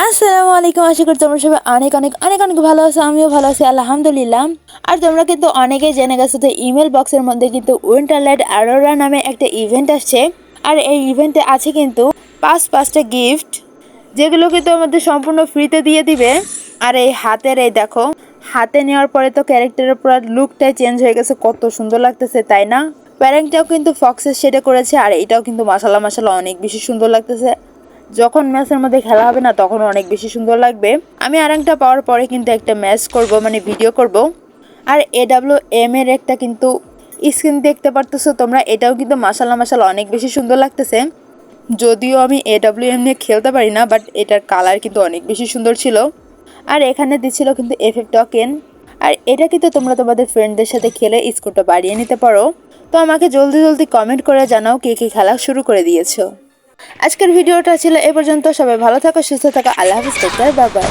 আসসালামু আলাইকুম। আশা করি তোমরা সবাই অনেক অনেক অনেক অনেক ভালো আছো। আমিও ভালো আছি আলহামদুলিল্লাহ। আর তোমরা কিন্তু অনেকেই জেনে গেছো যে ইমেল বক্সের মধ্যে কিন্তু উইন্টারলাইট অ্যারোরা নামে একটা ইভেন্ট আসছে। আর এই ইভেন্টে আছে কিন্তু পাঁচটা গিফট, যেগুলো কিন্তু আমাদের সম্পূর্ণ ফ্রিতে দিয়ে দিবে। আর এই হাতের এই দেখো, হাতে নেওয়ার পরে তো ক্যারেক্টারের পুরো লুকটাই চেঞ্জ হয়ে গেছে, কত সুন্দর লাগতেছে তাই না। প্যারেন্টটাও কিন্তু ফক্সের শেডে করেছে, আর এটাও কিন্তু মাশাল্লাহ মাশাল্লাহ অনেক বেশি সুন্দর লাগতেছে। যখন ম্যাচের মধ্যে খেলা হবে না তখন অনেক বেশি সুন্দর লাগবে। আমি আরেকটা পাওয়ার পরে কিন্তু একটা ম্যাচ করব, মানে ভিডিও করব। আর AWM এর একটা কিন্তু স্ক্রিন দেখতে পারতেছো তোমরা, এটাও কিন্তু মাশাল্লাহ মাশাল্লাহ অনেক বেশি সুন্দর লাগতেছে। যদিও আমি AWM নিয়ে খেলতে পারি না, বাট এটার কালার কিন্তু অনেক বেশি সুন্দর ছিল। আর এখানে দিচ্ছিল কিন্তু FF টোকেন। আর এটা কিন্তু তোমরা তোমাদের ফ্রেন্ডদের সাথে খেলে স্কোরটা বাড়িয়ে নিতে পারো। তো আমাকে জলদি জলদি কমেন্ট করে জানাও কে কে খেলা শুরু করে দিয়েছো। আজকের ভিডিওটা ছিল এ পর্যন্ত। সবাই ভালো থাকো, সুস্থ থাকো, আল্লাহ হাফিজ, টেক কেয়ার, বাই বাই।